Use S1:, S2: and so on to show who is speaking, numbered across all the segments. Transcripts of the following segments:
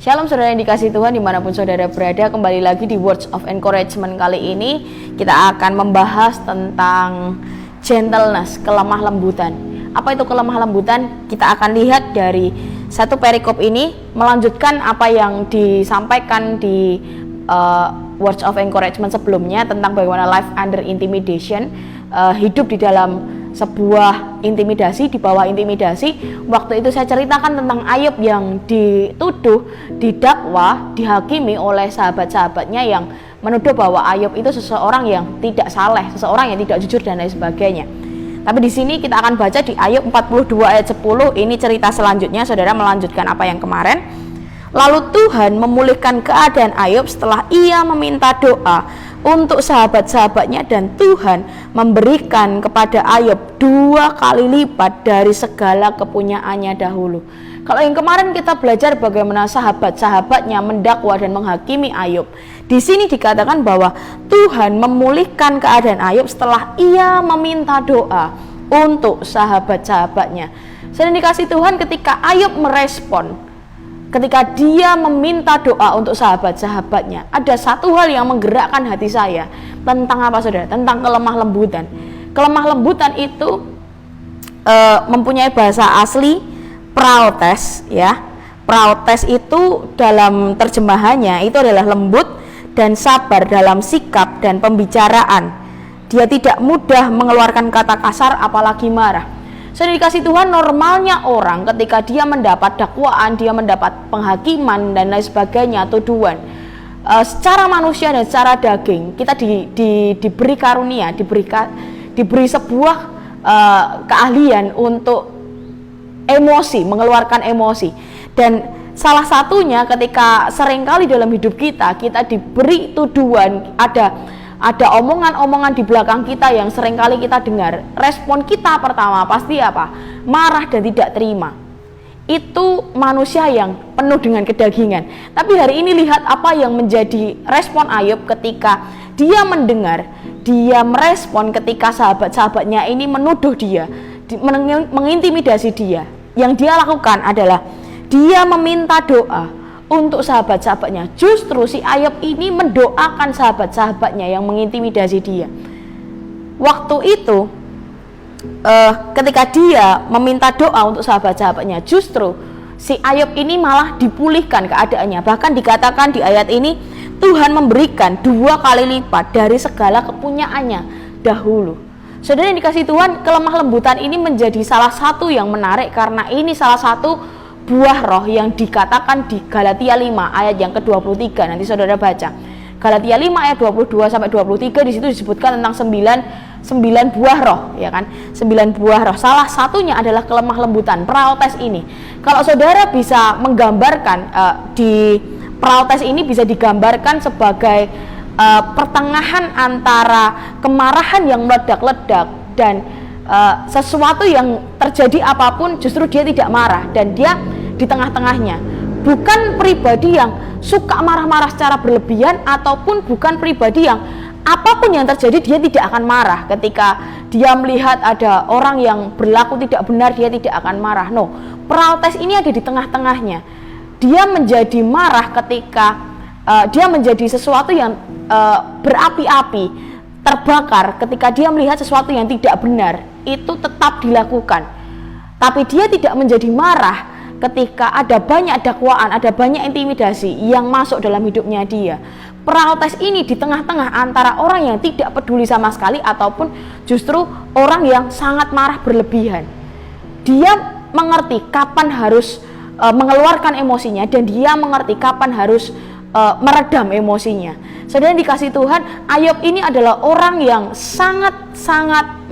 S1: Shalom saudara yang dikasih Tuhan dimanapun saudara berada, kembali lagi di Words of Encouragement. Kali ini kita akan membahas tentang gentleness, kelemah lembutan. Apa itu kelemah lembutan? Kita akan lihat dari satu perikop ini, melanjutkan apa yang disampaikan di Words of Encouragement sebelumnya tentang bagaimana life under intimidation, hidup di dalam sebuah intimidasi, di bawah intimidasi. Waktu itu saya ceritakan tentang Ayub yang dituduh, didakwa, dihakimi oleh sahabat-sahabatnya yang menuduh bahwa Ayub itu seseorang yang tidak saleh, seseorang yang tidak jujur dan lain sebagainya. Tapi di sini kita akan baca di Ayub 42 ayat 10, ini cerita selanjutnya, saudara, melanjutkan apa yang kemarin. Lalu Tuhan memulihkan keadaan Ayub setelah ia meminta doa untuk sahabat-sahabatnya, dan Tuhan memberikan kepada Ayub 2 kali lipat dari segala kepunyaannya dahulu. Kalau yang kemarin kita belajar bagaimana sahabat-sahabatnya mendakwa dan menghakimi Ayub, di sini dikatakan bahwa Tuhan memulihkan keadaan Ayub setelah ia meminta doa untuk sahabat-sahabatnya. Saya dikasih Tuhan, ketika Ayub merespon, ketika dia meminta doa untuk sahabat-sahabatnya, ada satu hal yang menggerakkan hati saya. Tentang apa, saudara? Tentang kelemah lembutan. Kelemah lembutan itu mempunyai bahasa asli praotes, ya. Praotes itu dalam terjemahannya itu adalah lembut dan sabar dalam sikap dan pembicaraan. Dia tidak mudah mengeluarkan kata kasar, apalagi marah. Sudah dikasih Tuhan, normalnya orang ketika dia mendapat dakwaan, dia mendapat penghakiman dan lain sebagainya, tuduhan, secara manusia dan secara daging, kita diberi karunia, diberi sebuah keahlian untuk emosi, mengeluarkan emosi. Dan salah satunya ketika seringkali dalam hidup kita diberi tuduhan, ada omongan-omongan di belakang kita yang seringkali kita dengar. Respon kita pertama pasti apa? Marah dan tidak terima. Itu manusia yang penuh dengan kedagingan. Tapi hari ini lihat apa yang menjadi respon Ayub ketika dia mendengar, dia merespon ketika sahabat-sahabatnya ini menuduh dia, mengintimidasi dia. Yang dia lakukan adalah dia meminta doa untuk sahabat-sahabatnya. Justru si Ayub ini mendoakan sahabat-sahabatnya yang mengintimidasi dia. Waktu itu ketika dia meminta doa untuk sahabat-sahabatnya, justru si Ayub ini malah dipulihkan keadaannya. Bahkan dikatakan di ayat ini, Tuhan memberikan 2 kali lipat dari segala kepunyaannya dahulu. Saudara yang dikasih Tuhan, kelemah lembutan ini menjadi salah satu yang menarik, karena ini salah satu buah roh yang dikatakan di Galatia 5 ayat yang ke-23. Nanti saudara baca Galatia 5 ayat 22 sampai 23, di situ disebutkan tentang 9 buah roh, ya kan? 9 buah roh. Salah satunya adalah kelemah lembutan, praotes ini. Kalau saudara bisa menggambarkan di praotes ini bisa digambarkan sebagai pertengahan antara kemarahan yang meledak-ledak dan sesuatu yang terjadi apapun, justru dia tidak marah dan dia di tengah-tengahnya. Bukan pribadi yang suka marah-marah secara berlebihan, ataupun bukan pribadi yang apapun yang terjadi dia tidak akan marah. Ketika dia melihat ada orang yang berlaku tidak benar, dia tidak akan marah. No, praotes ini ada di tengah-tengahnya. Dia menjadi marah ketika dia menjadi sesuatu yang berapi-api, terbakar ketika dia melihat sesuatu yang tidak benar, itu tetap dilakukan. Tapi dia tidak menjadi marah ketika ada banyak dakwaan, ada banyak intimidasi yang masuk dalam hidupnya dia. Praotes ini di tengah-tengah antara orang yang tidak peduli sama sekali, ataupun justru orang yang sangat marah berlebihan. Dia mengerti kapan harus mengeluarkan emosinya, dan dia mengerti kapan harus meredam emosinya. Saudara dikasih Tuhan, Ayub ini adalah orang yang sangat-sangat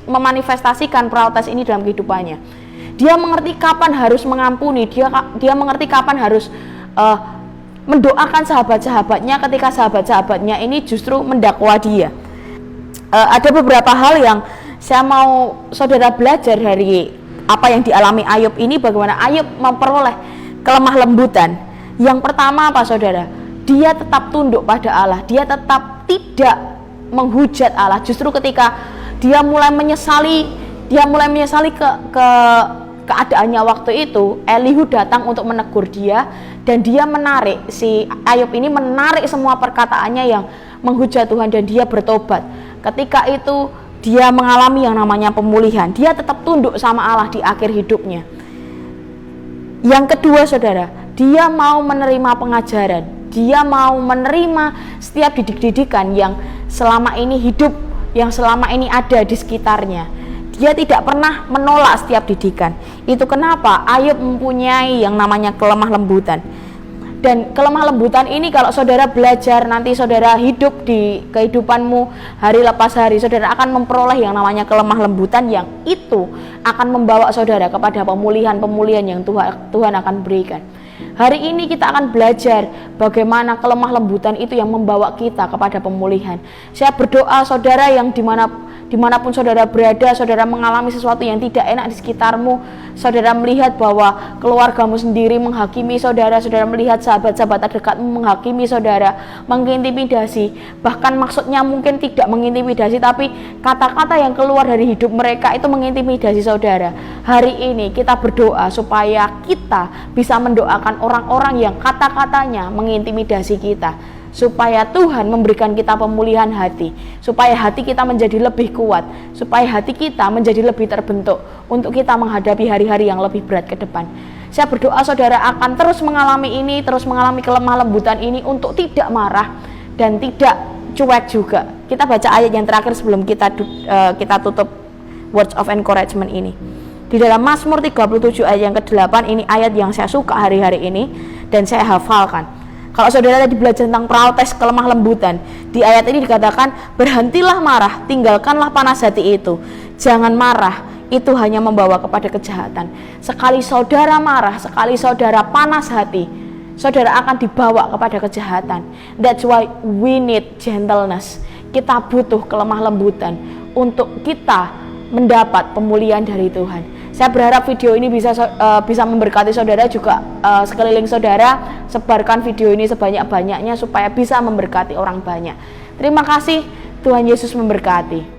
S1: memanifestasikan praotes ini dalam kehidupannya. Dia mengerti kapan harus mengampuni, dia mengerti kapan harus mendoakan sahabat-sahabatnya ketika sahabat-sahabatnya ini justru mendakwa dia. Ada beberapa hal yang saya mau saudara belajar dari apa yang dialami Ayub ini, bagaimana Ayub memperoleh kelemah lembutan. Yang pertama apa, saudara? Dia tetap tunduk pada Allah, dia tetap tidak menghujat Allah. Justru ketika dia mulai menyesali keadaannya waktu itu, Elihu datang untuk menegur dia, dan dia menarik, si Ayub ini menarik semua perkataannya yang menghujat Tuhan, dan dia bertobat. Ketika itu dia mengalami yang namanya pemulihan, dia tetap tunduk sama Allah di akhir hidupnya. Yang kedua saudara, dia mau menerima pengajaran, dia mau menerima setiap didik-didikan yang selama ini hidup, yang selama ini ada di sekitarnya. Dia tidak pernah menolak setiap didikan. Itu kenapa Ayub mempunyai yang namanya kelemah lembutan. Dan kelemah lembutan ini kalau saudara belajar, nanti saudara hidup di kehidupanmu hari lepas hari, saudara akan memperoleh yang namanya kelemah lembutan, yang itu akan membawa saudara kepada pemulihan-pemulihan yang Tuhan akan berikan. Hari ini kita akan belajar bagaimana kelemah lembutan itu yang membawa kita kepada pemulihan. Saya berdoa saudara yang dimanapun saudara berada, saudara mengalami sesuatu yang tidak enak di sekitarmu, saudara melihat bahwa keluargamu sendiri menghakimi saudara, saudara melihat sahabat-sahabat terdekatmu menghakimi saudara, mengintimidasi, bahkan maksudnya mungkin tidak mengintimidasi, tapi kata-kata yang keluar dari hidup mereka itu mengintimidasi saudara. Hari ini kita berdoa supaya kita bisa mendoakan orang-orang yang kata-katanya mengintimidasi kita, supaya Tuhan memberikan kita pemulihan hati, supaya hati kita menjadi lebih kuat, supaya hati kita menjadi lebih terbentuk untuk kita menghadapi hari-hari yang lebih berat ke depan. Saya berdoa saudara akan terus mengalami ini, terus mengalami kelemah lembutan ini untuk tidak marah dan tidak cuek juga. Kita baca ayat yang terakhir sebelum kita tutup words of encouragement ini. Di dalam Mazmur 37 ayat yang ke-8, ini ayat yang saya suka hari-hari ini dan saya hafalkan. Kalau saudara tadi belajar tentang protes kelemah lembutan, di ayat ini dikatakan, berhentilah marah, tinggalkanlah panas hati itu. Jangan marah, itu hanya membawa kepada kejahatan. Sekali saudara marah, sekali saudara panas hati, saudara akan dibawa kepada kejahatan. That's why we need gentleness. Kita butuh kelemah lembutan untuk kita mendapat pemulihan dari Tuhan. Saya berharap video ini bisa memberkati saudara juga, sekeliling saudara. Sebarkan video ini sebanyak-banyaknya supaya bisa memberkati orang banyak. Terima kasih, Tuhan Yesus memberkati.